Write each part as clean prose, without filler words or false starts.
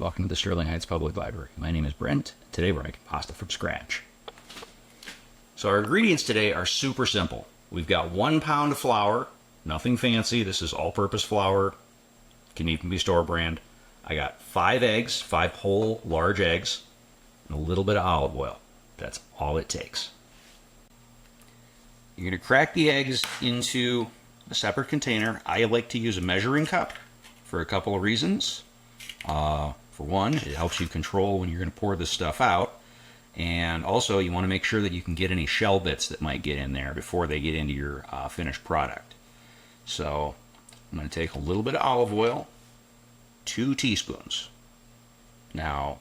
welcome to the Sterling Heights Public Library. My name is Brent. Today we're making pasta from scratch. So our ingredients today are super simple. We've got 1 pound of flour, nothing fancy. This is all-purpose flour. Can even be store brand. I got 5 eggs, 5 whole large eggs, and a little bit of olive oil. That's all it takes. You're going to crack the eggs into a separate container. I like to use a measuring cup for a couple of reasons. For one, it helps you control when you're going to pour this stuff out. And also, you want to make sure that you can get any shell bits that might get in there before they get into your finished product. So, I'm going to take a little bit of olive oil, 2 teaspoons. Now,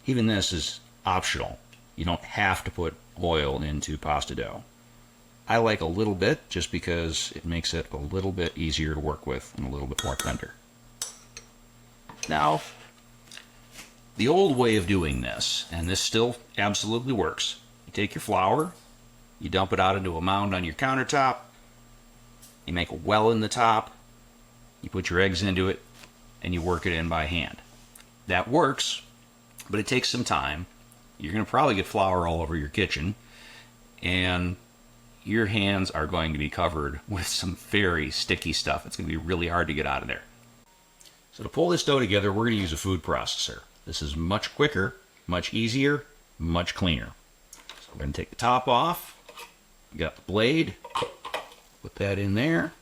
even this is optional. You don't have to put oil into pasta dough. I like a little bit just because it makes it a little bit easier to work with and a little bit more tender. Now, the old way of doing this, and this still absolutely works, you take your flour, you dump it out into a mound on your countertop, you make a well in the top, you put your eggs into it, and you work it in by hand. That works, but it takes some time. You're going to probably get flour all over your kitchen, and your hands are going to be covered with some very sticky stuff. It's going to be really hard to get out of there. So to pull this dough together, we're going to use a food processor. This is much quicker, much easier, much cleaner. So we're going to take the top off. You got the blade. Put that in there.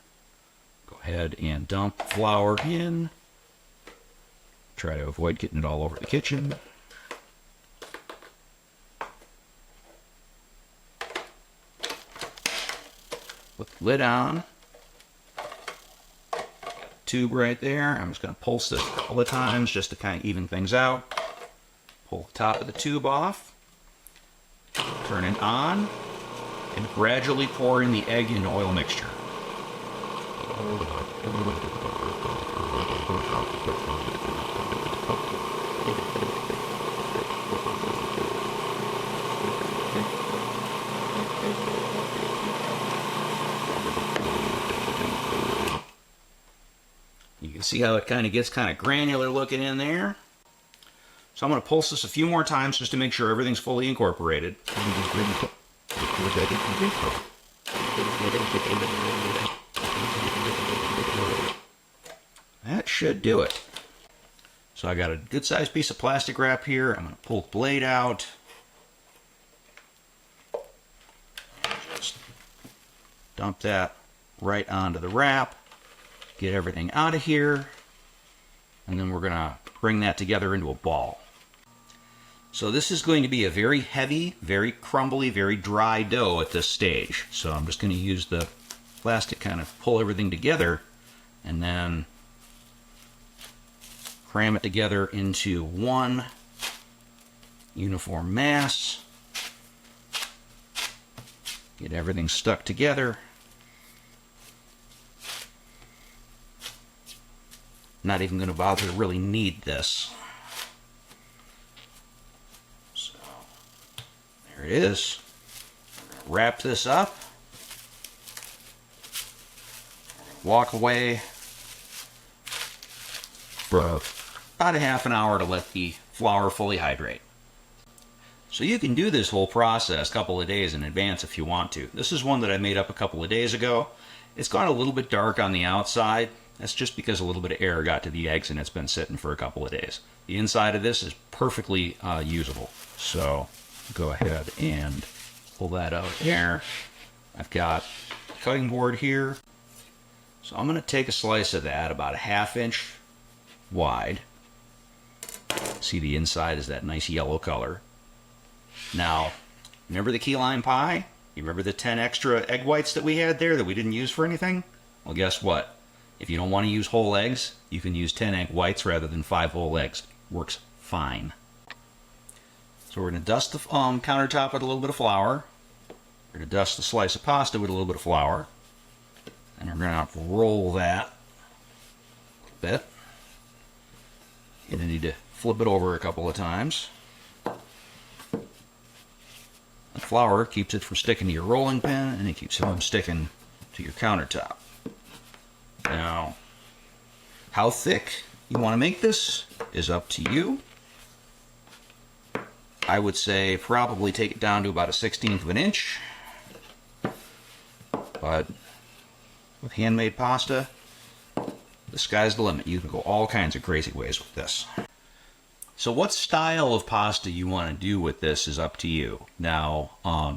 Go ahead and dump flour in. Try to avoid getting it all over the kitchen. Put the lid on. Tube right there. I'm just going to pulse this a couple of times just to kind of even things out. Pull the top of the tube off. Turn it on. And gradually pour in the egg and oil mixture. You can see how it kind of gets kind of granular looking in there. So I'm going to pulse this a few more times just to make sure everything's fully incorporated. That should do it. So I got a good sized piece of plastic wrap here. I'm going to pull the blade out. Just dump that right onto the wrap. Get everything out of here, and then we're going to bring that together into a ball. So this is going to be a very heavy, very crumbly, very dry dough at this stage. So I'm just going to use the plastic kind of pull everything together and then cram it together into one uniform mass. Get everything stuck together. Not even going to bother to really knead this. So, there it is. Wrap this up. Walk away for about a half an hour to let the flour fully hydrate. So you can do this whole process a couple of days in advance if you want to. This is one that I made up a couple of days ago. It's gone a little bit dark on the outside. That's just because a little bit of air got to the eggs and it's been sitting for a couple of days. The inside of this is perfectly usable. So go ahead and pull that out here. I've got a cutting board here. So I'm going to take a slice of that about a 1/2 inch wide. See, the inside is that nice yellow color. Now, remember the key lime pie? You remember the 10 extra egg whites that we had there that we didn't use for anything? Well, guess what? If you don't want to use whole eggs, you can use 10 egg whites rather than 5 whole eggs. Works fine. So we're going to dust the countertop with a little bit of flour. We're going to dust the slice of pasta with a little bit of flour. And we're going to roll that a bit. You're going to need to flip it over a couple of times. The flour keeps it from sticking to your rolling pin, and it keeps it from sticking to your countertop. Now, how thick you want to make this is up to you. I would say probably take it down to about a 1/16 of an inch. But with handmade pasta, the sky's the limit. You can go all kinds of crazy ways with this. So what style of pasta you want to do with this is up to you. Now,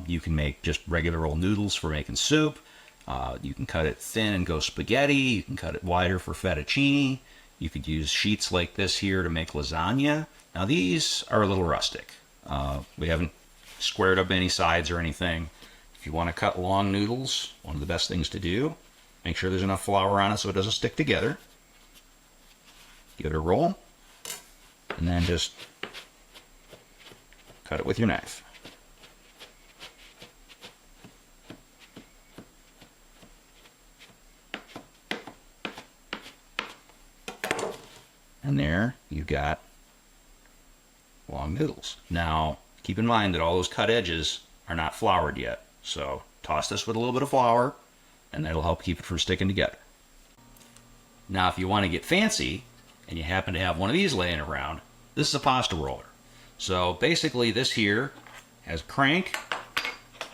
you can make just regular old noodles for making soup. You can cut it thin and go spaghetti. You can cut it wider for fettuccine. You could use sheets like this here to make lasagna. Now, these are a little rustic. We haven't squared up any sides or anything. If you want to cut long noodles, one of the best things to do, make sure there's enough flour on it so it doesn't stick together. Give it a roll. And then just cut it with your knife. And there you got long noodles. Now, keep in mind that all those cut edges are not floured yet. So toss this with a little bit of flour, and that'll help keep it from sticking together. Now, if you want to get fancy, and you happen to have one of these laying around, this is a pasta roller. So basically this here has a crank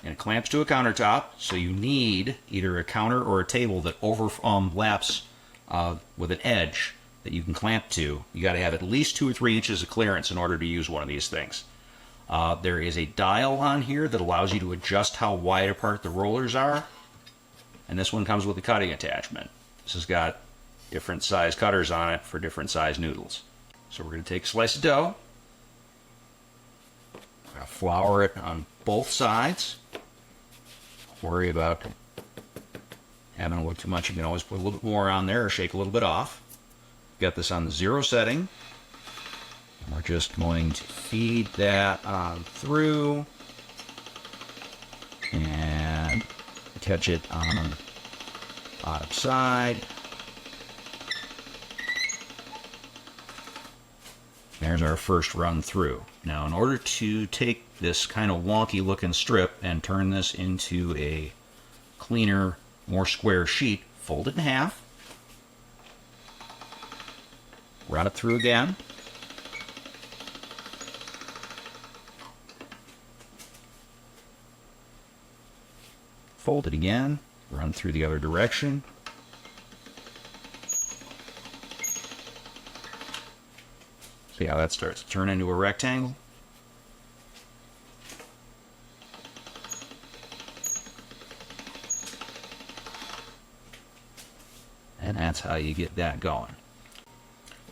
and it clamps to a countertop, so you need either a counter or a table that overlaps with an edge that you can clamp to. You got to have at least 2 or 3 inches of clearance in order to use one of these things. There is a dial on here that allows you to adjust how wide apart the rollers are, and this one comes with a cutting attachment. This has got different size cutters on it for different size noodles. So we're going to take a slice of dough, flour it on both sides. Don't worry about having a little too much. You can always put a little bit more on there or shake a little bit off. Got this on the 0 setting. And we're just going to feed that on through and catch it on the bottom side. There's our first run through. Now, in order to take this kind of wonky looking strip and turn this into a cleaner, more square sheet, fold it in half, run it through again, fold it again, run through the other direction. See how that starts to turn into a rectangle? And that's how you get that going.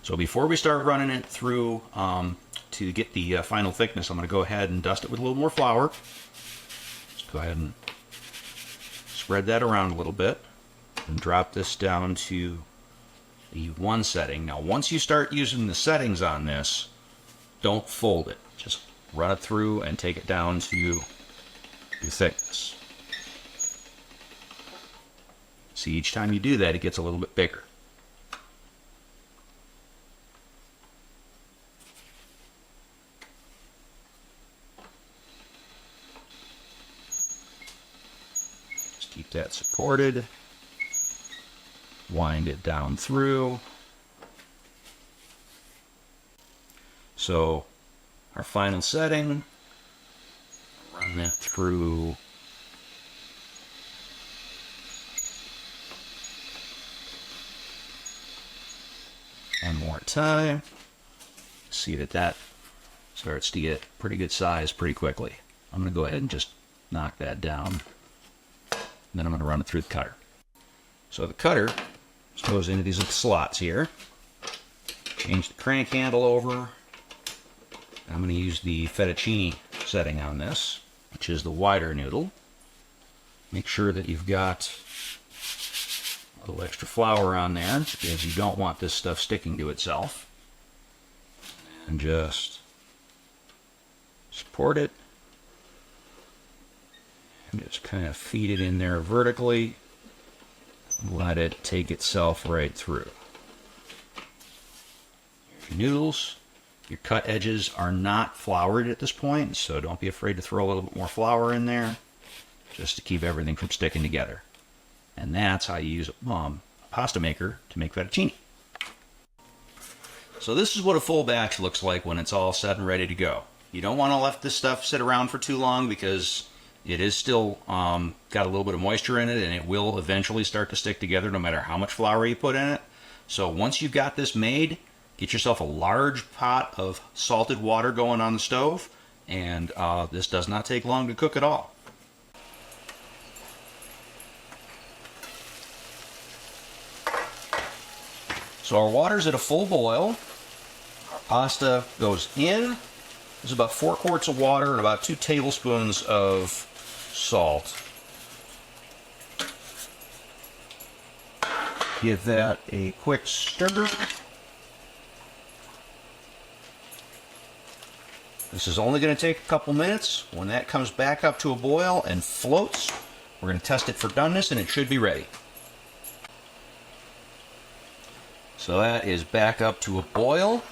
So before we start running it through to get the final thickness, I'm going to go ahead and dust it with a little more flour. Just go ahead and spread that around a little bit and drop this down to the 1 setting. Now, once you start using the settings on this, don't fold it. Just run it through and take it down to your thickness. See, each time you do that, it gets a little bit bigger. Just keep that supported. Wind it down through. So our final setting, run that through one more time. See that starts to get pretty good size pretty quickly. I'm going to go ahead and just knock that down. And then I'm going to run it through the cutter. So the cutter just goes into these little slots here. Change the crank handle over. I'm going to use the fettuccine setting on this, which is the wider noodle. Make sure that you've got a little extra flour on there because you don't want this stuff sticking to itself. And just support it. And just kind of feed it in there vertically. Let it take itself right through. Your noodles, your cut edges are not floured at this point, so don't be afraid to throw a little bit more flour in there just to keep everything from sticking together. And that's how you use a pasta maker to make fettuccine. So this is what a full batch looks like when it's all set and ready to go. You don't want to let this stuff sit around for too long because it is still got a little bit of moisture in it, and it will eventually start to stick together no matter how much flour you put in it. So once you've got this made, get yourself a large pot of salted water going on the stove, and this does not take long to cook at all. So our water's at a full boil. Our pasta goes in. There's about 4 quarts of water and about 2 tablespoons of salt. Give that a quick stir. This is only going to take a couple minutes. When that comes back up to a boil and floats, we're going to test it for doneness, and it should be ready. So that is back up to a boil.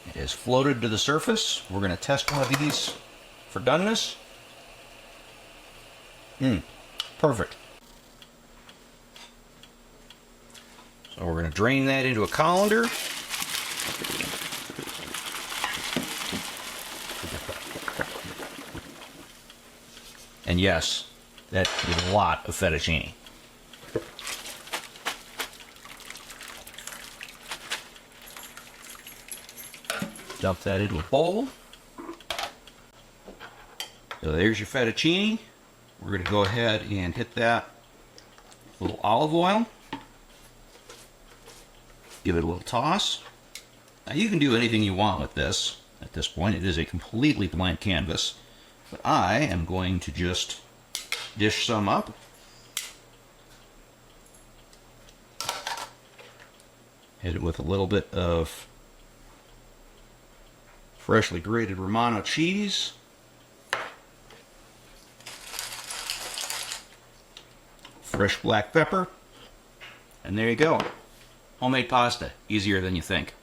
It has floated to the surface. We're going to test one of these for doneness. Perfect. So we're going to drain that into a colander. And yes, that is a lot of fettuccine. Dump that into a bowl. So there's your fettuccine. We're going to go ahead and hit that with a little olive oil. Give it a little toss. Now you can do anything you want with this. At this point, it is a completely blank canvas. But I am going to just dish some up. Hit it with a little bit of freshly grated Romano cheese. Fresh black pepper. And there you go. Homemade pasta. Easier than you think.